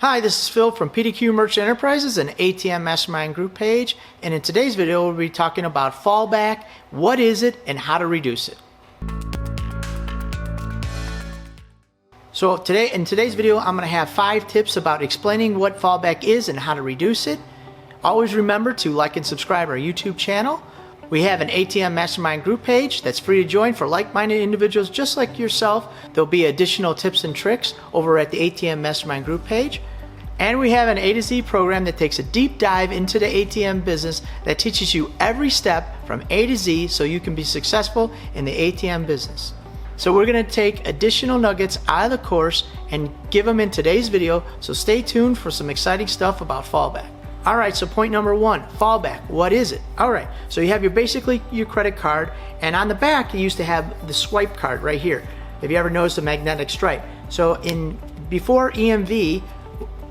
Hi, this is Phil from PDQ Merchant Enterprises and ATM Mastermind Group page, and in today's video we'll be talking about fallback, what is it, and how to reduce it. So in today's video I'm going to have 5 tips about explaining what fallback is and how to reduce it. Always remember to like and subscribe our YouTube channel. We have an ATM Mastermind Group page that's free to join for like-minded individuals just like yourself. There'll be additional tips and tricks over at the ATM Mastermind Group page. And we have an A to Z program that takes a deep dive into the ATM business that teaches you every step from A to Z so you can be successful in the ATM business. So we're going to take additional nuggets out of the course and give them in today's video, so stay tuned for some exciting stuff about fallback. Alright, so point number 1, fallback. What is it? Alright, so you have basically your credit card, and on the back you used to have the swipe card right here. Have you ever noticed the magnetic stripe? So before EMV,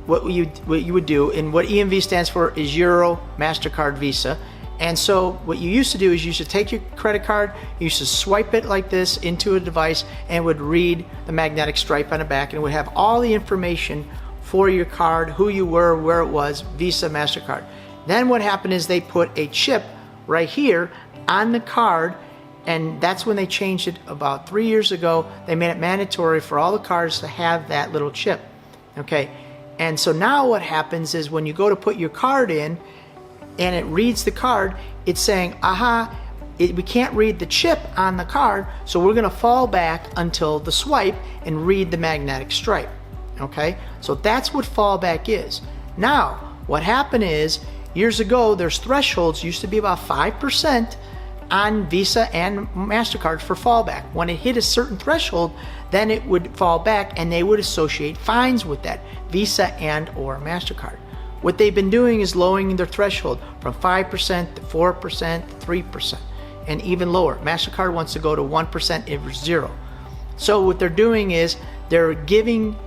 what you would do, and what EMV stands for is Euro, MasterCard, Visa. And so what you used to do is you should take your credit card, you used to swipe it like this into a device, and it would read the magnetic stripe on the back, and it would have all the information for your card, who you were, where it was, Visa, MasterCard. Then what happened is they put a chip right here on the card, and that's when they changed it about 3 years ago. They made it mandatory for all the cards to have that little chip. Okay. And so now what happens is when you go to put your card in and it reads the card, it's saying, we can't read the chip on the card, so we're going to fall back until the swipe and read the magnetic stripe. Okay, so that's what fallback is. Now, what happened is, years ago, there's thresholds, used to be about 5% on Visa and MasterCard for fallback. When it hit a certain threshold, then it would fall back and they would associate fines with that, Visa and or MasterCard. What they've been doing is lowering their threshold from 5% to 4% to 3% and even lower. MasterCard wants to go to 1% or 0. So what they're doing is they're giving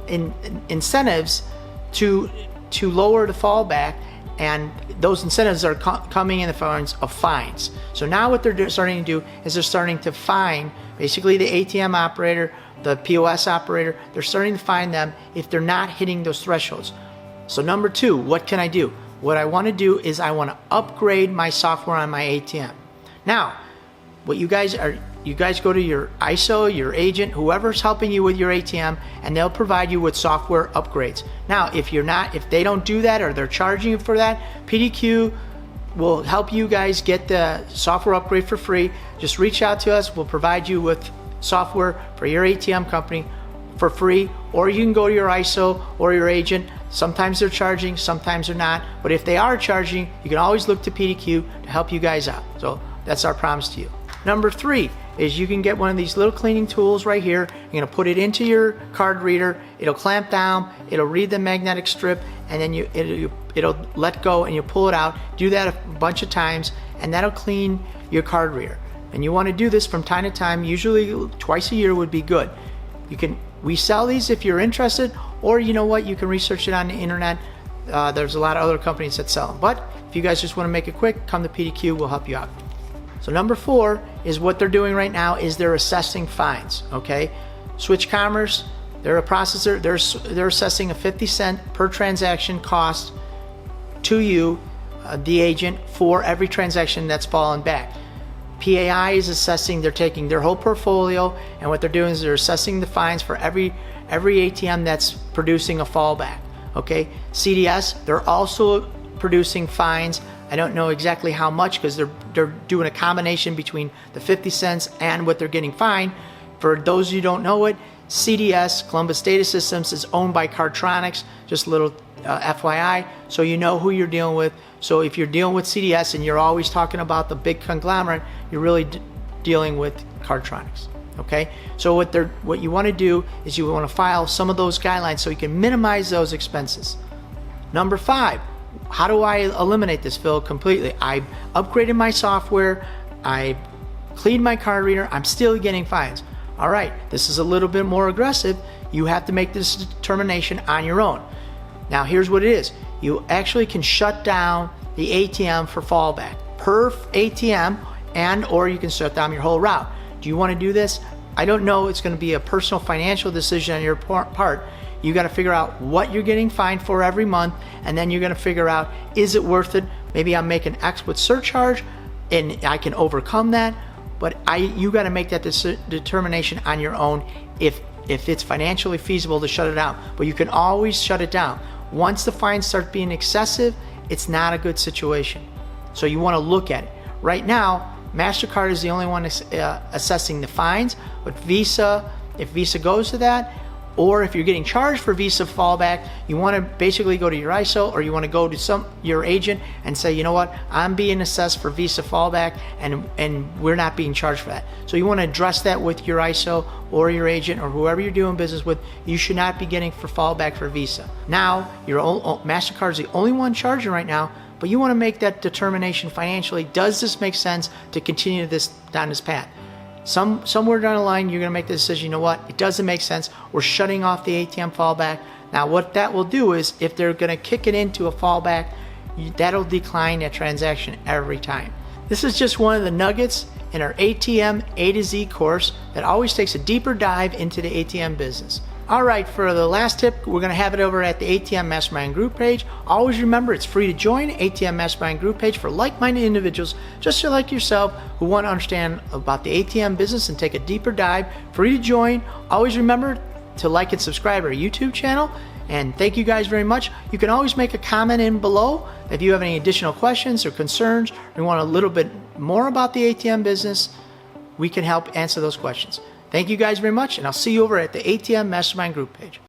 incentives to lower the fallback, and those incentives are coming in the forms of fines. So now what they're starting to do is they're starting to fine basically the ATM operator, the POS operator. They're starting to fine them if they're not hitting those thresholds. So number 2, what can I do? What I want to do is I want to upgrade my software on my ATM. Now, what you guys go to your ISO, your agent, whoever's helping you with your ATM, and they'll provide you with software upgrades. Now, if they don't do that or they're charging you for that, PDQ will help you guys get the software upgrade for free. Just reach out to us. We'll provide you with software for your ATM company for free, or you can go to your ISO or your agent. Sometimes they're charging, sometimes they're not. But if they are charging, you can always look to PDQ to help you guys out. So that's our promise to you. Number 3 is you can get one of these little cleaning tools right here. You're going to put it into your card reader. It'll clamp down. It'll read the magnetic strip, and then it'll let go and you pull it out. Do that a bunch of times, and that'll clean your card reader. And you want to do this from time to time. Usually twice a year would be good. We sell these if you're interested, or you know what, you can research it on the internet. There's a lot of other companies that sell them. But if you guys just want to make it quick, come to PDQ. We'll help you out. So number 4 is what they're doing right now is they're assessing fines. Okay, Switch Commerce, they're a processor. They're assessing a 50-cent per transaction cost to you, the agent, for every transaction that's fallen back. PAI is assessing. They're taking their whole portfolio, and what they're doing is they're assessing the fines for every ATM that's producing a fallback. Okay, CDS, they're also producing fines. I don't know exactly how much because they're doing a combination between the 50 cents and what they're getting fined. For those who don't know it, CDS, Columbus Data Systems, is owned by Cardtronics. Just a little FYI, so you know who you're dealing with. So if you're dealing with CDS and you're always talking about the big conglomerate, you're really dealing with Cardtronics. Okay, so what you want to do is you want to file some of those guidelines so you can minimize those expenses. Number 5. How do I eliminate this, Phil, completely? I upgraded my software, I cleaned my card reader, I'm still getting fines. All right, this is a little bit more aggressive. You have to make this determination on your own. Now here's what it is. You actually can shut down the ATM for fallback per ATM, and or you can shut down your whole route. Do you want to do this? I don't know. It's going to be a personal financial decision on your part. You got to figure out what you're getting fined for every month, and then you're going to figure out, is it worth it? Maybe I'm making X with surcharge and I can overcome that, but you got to make that determination on your own if it's financially feasible to shut it down. But you can always shut it down. Once the fines start being excessive, it's not a good situation. So you want to look at it. Right now, MasterCard is the only one assessing the fines, but Visa, if Visa goes to that, or if you're getting charged for Visa fallback, you want to basically go to your ISO, or you want to go to your agent and say, you know what, I'm being assessed for Visa fallback and we're not being charged for that. So you want to address that with your ISO or your agent or whoever you're doing business with. You should not be getting for fallback for Visa. Now, MasterCard is the only one charging right now, but you want to make that determination financially. Does this make sense to continue down this path? Somewhere down the line, you're going to make the decision, you know what, it doesn't make sense. We're shutting off the ATM fallback. Now, what that will do is, if they're going to kick it into a fallback, that'll decline that transaction every time. This is just one of the nuggets in our ATM A to Z course that always takes a deeper dive into the ATM business. All right, for the last tip, we're going to have it over at the ATM Mastermind group page. Always remember, it's free to join ATM Mastermind group page for like-minded individuals just like yourself who want to understand about the ATM business and take a deeper dive. Free to join. Always remember to like and subscribe our YouTube channel. And thank you guys very much. You can always make a comment in below if you have any additional questions or concerns, or you want a little bit more about the ATM business. We can help answer those questions. Thank you guys very much, and I'll see you over at the ATM Mastermind group page.